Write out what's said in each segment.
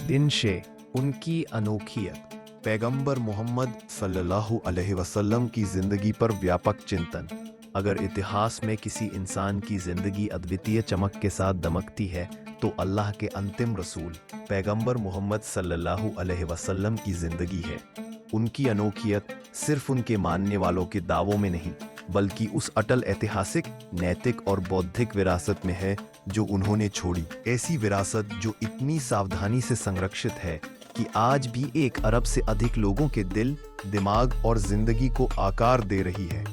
दिन से उनकी अनोखियत। पैगंबर मोहम्मद सल्लल्लाहु अलैहि वसल्लम की जिंदगी पर व्यापक चिंतन। अगर इतिहास में किसी इंसान की जिंदगी अद्वितीय चमक के साथ दमकती है तो अल्लाह के अंतिम रसूल पैगंबर मोहम्मद सल्लल्लाहु अलैहि वसल्लम की जिंदगी है। उनकी अनोखियत सिर्फ उनके मानने वालों के दावों में नहीं बल्कि उस अटल ऐतिहासिक, नैतिक और बौद्धिक विरासत में है जो उन्होंने छोड़ी। ऐसी विरासत जो इतनी सावधानी से संरक्षित है कि आज भी 1 अरब से अधिक लोगों के दिल, दिमाग और जिंदगी को आकार दे रही है।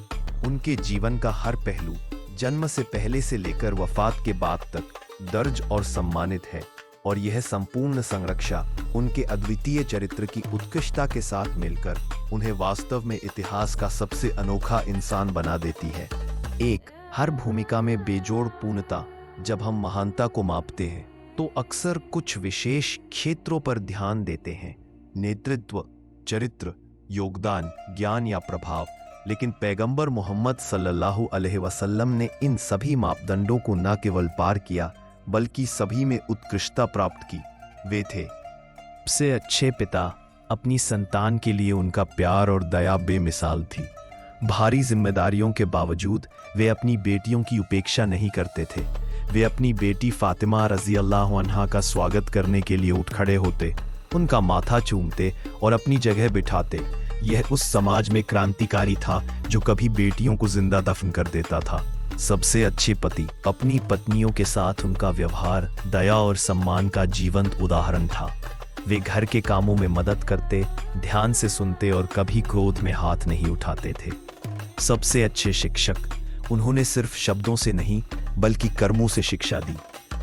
उनके जीवन का हर पहलू जन्म से पहले से लेकर वफात के बाद तक दर्ज और सम्मानित है, और यह संपूर्ण संरक्षा उनके अद्वितीय चरित्र की उत्कृष्टता के साथ मिलकर उन्हें वास्तव में इतिहास का सबसे अनोखा इंसान बना देती है। हर भूमिका में बेजोड़ पूर्णता। जब हम महानता को मापते हैं तो अक्सर कुछ विशेष क्षेत्रों पर ध्यान देते हैं, नेतृत्व, चरित्र, योगदान, ज्ञान या प्रभाव। लेकिन पैगंबर मोहम्मद सल्लल्लाहु अलैहि वसल्लम ने इन सभी मापदंडों को न केवल पार किया बल्कि सभी में उत्कृष्टता प्राप्त की। वे थे सबसे अच्छे पिता। अपनी संतान के लिए उनका प्यार और दया बेमिसाल थी। भारी जिम्मेदारियों के बावजूद वे अपनी बेटियों की उपेक्षा नहीं करते थे। वे अपनी बेटी फातिमा रज़ी अल्लाह अन्हा का स्वागत करने के लिए उठ खड़े होते, उनका माथा चूमते और अपनी जगह बिठाते। यह उस समाज में क्रांतिकारी था जो कभी बेटियों को जिंदा दफन कर देता था। सबसे अच्छे पति। अपनी पत्नियों के साथ उनका व्यवहार दया और सम्मान का जीवंत उदाहरण था। वे घर के कामों में मदद करते, ध्यान से सुनते और कभी क्रोध में हाथ नहीं उठाते थे। सबसे अच्छे शिक्षक। उन्होंने सिर्फ शब्दों से नहीं बल्कि कर्मों से शिक्षा दी।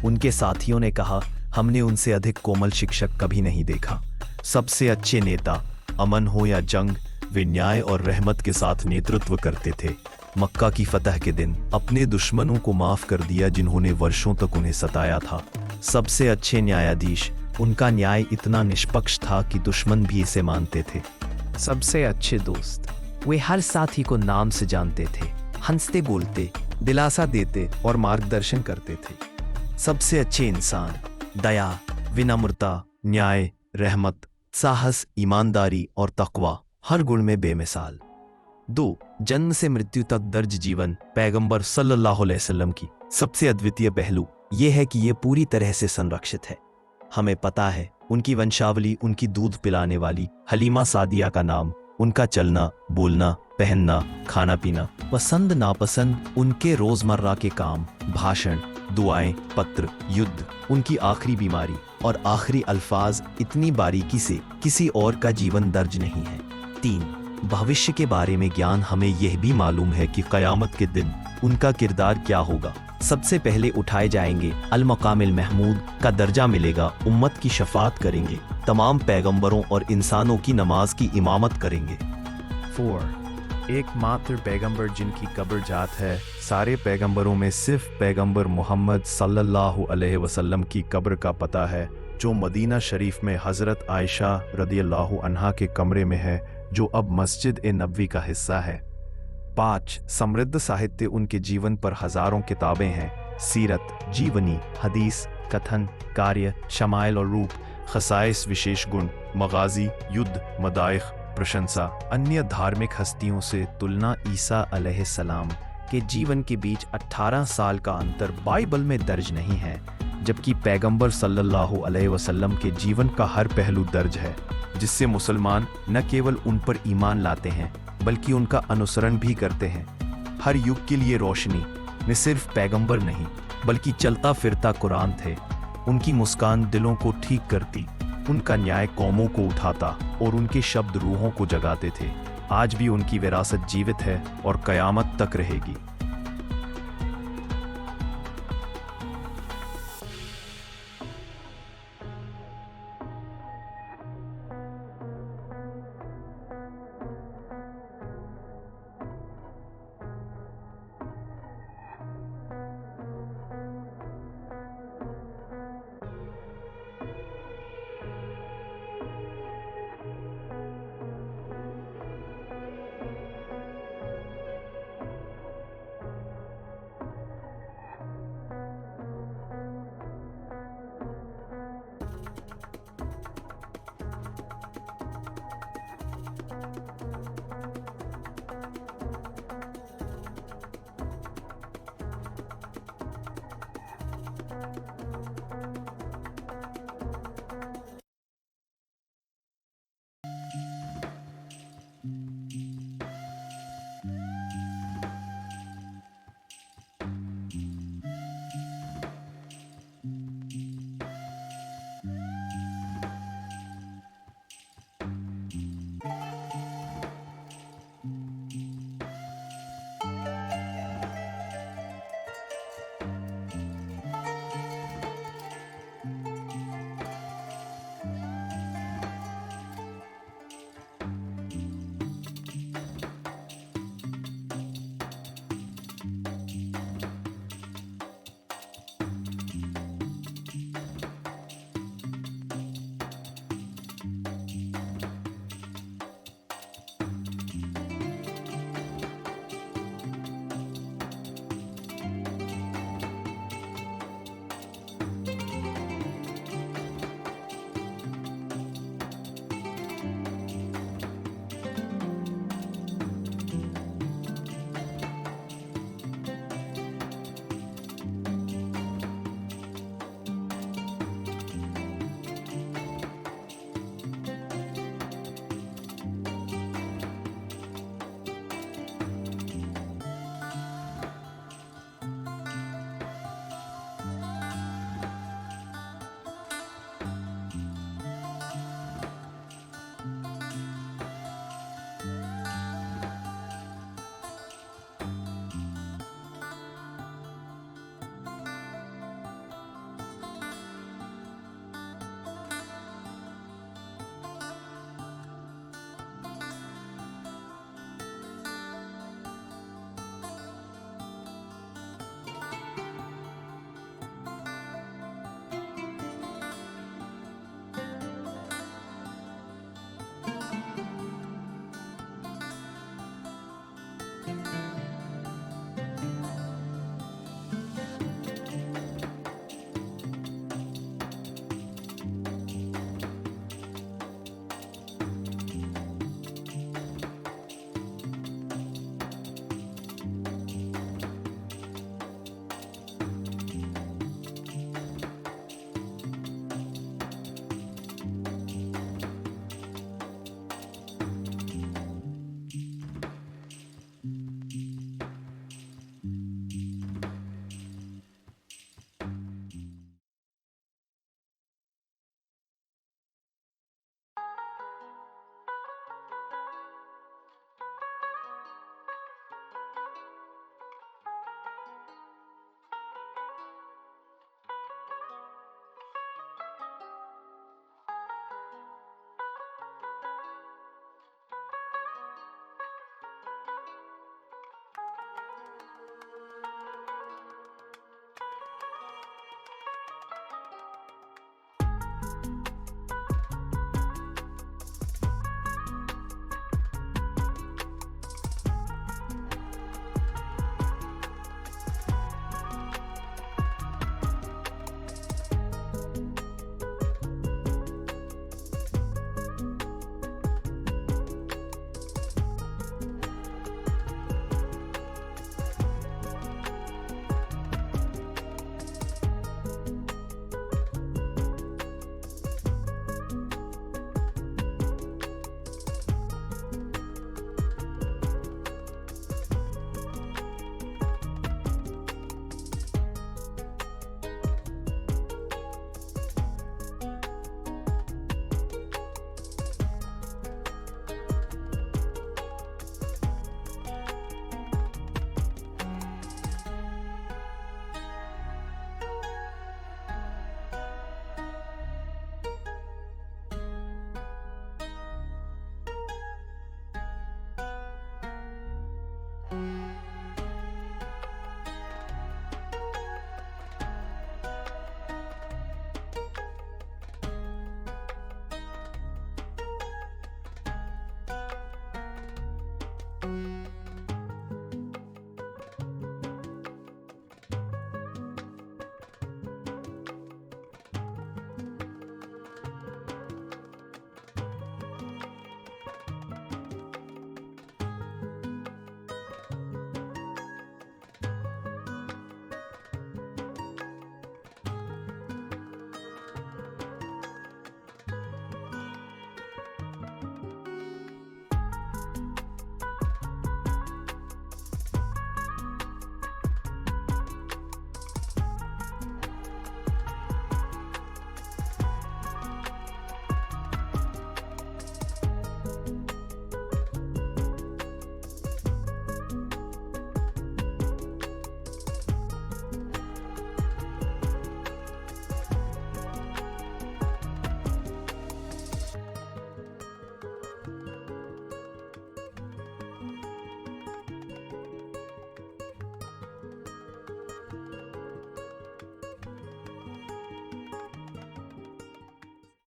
उनके साथियों ने कहा, हमने उनसे अधिक कोमल शिक्षक कभी नहीं देखा। सबसे अच्छे नेता। अमन हो या जंग, वे न्याय और रहमत के साथ नेतृत्व करते थे। मक्का की फतह के दिन अपने दुश्मनों को माफ कर दिया जिन्होंने वर्षों तक उन्हें सताया था। सबसे अच्छे न्यायाधीश। उनका न्याय इतना निष्पक्ष था कि दुश्मन भी इसे मानते थे। सबसे अच्छे दोस्त। वे हर साथी को नाम से जानते थे, हंसते बोलते, दिलासा देते और मार्गदर्शन करते थे। सबसे अच्छे इंसान। दया, विनम्रता, न्याय, रहमत, साहस, ईमानदारी और तकवा, हर गुण में बेमिसाल। जन्म से मृत्यु तक दर्ज जीवन। पैगंबर सल्लल्लाहु अलैहि वसल्लम की सबसे अद्वितीय पहलू यह है कि यह पूरी तरह से संरक्षित है। हमें पता है उनकी वंशावली, उनकी दूध पिलाने वाली हलीमा सादिया का नाम, उनका चलना, बोलना, पहनना, खाना पीना, पसंद नापसंद, उनके रोजमर्रा के काम, भाषण, दुआएं, पत्र, युद्ध, उनकी आखिरी बीमारी और आखिरी अल्फाज इतनी बारीकी से किसी और का जीवन दर्ज नहीं है। भविष्य के बारे में ज्ञान। हमें यह भी मालूम है कि क़यामत के दिन उनका किरदार क्या होगा। सबसे पहले उठाए जाएंगे, अल मकामिल महमूद का दर्जा मिलेगा, उम्मत की शफात करेंगे, तमाम पैगंबरों और इंसानों की नमाज की इमामत करेंगे। एकमात्र पैगंबर जिनकी कब्र जात है। सारे पैगंबरों में सिर्फ पैगंबर मोहम्मद सल्लल्लाहु अलैहि वसल्लम की कब्र का पता है, जो मदीना शरीफ में हज़रत आयशा रदियल्लाहु अन्हा के कमरे में है, जो अब मस्जिद ए नबवी का हिस्सा है। 5 समृद्ध साहित्य। उनके जीवन पर हजारों किताबें हैं। सीरत, जीवनी, हदीस, कथन, कार्य, शमाइल और रूप, खसाइस, विशेष गुण, मगाजी, युद्ध, मदाइख, प्रशंसा। अन्य धार्मिक हस्तियों से तुलना। ईसा अलैहिस्सलाम के जीवन के बीच 18 साल का अंतर बाइबल में दर्ज नहीं है, जबकि पैगंबर सल्लल्लाहु अलैहि वसल्लम के जीवन का हर पहलू दर्ज है, जिससे मुसलमान न केवल उन पर ईमान लाते हैं बल्कि उनका अनुसरण भी करते हैं। हर युग के लिए रोशनी न सिर्फ पैगंबर नहीं बल्कि चलता फिरता कुरान थे। उनकी मुस्कान दिलों को ठीक करती, उनका न्याय कौमों को उठाता और उनके शब्द रूहों को जगाते थे। आज भी उनकी विरासत जीवित है और कयामत तक रहेगी।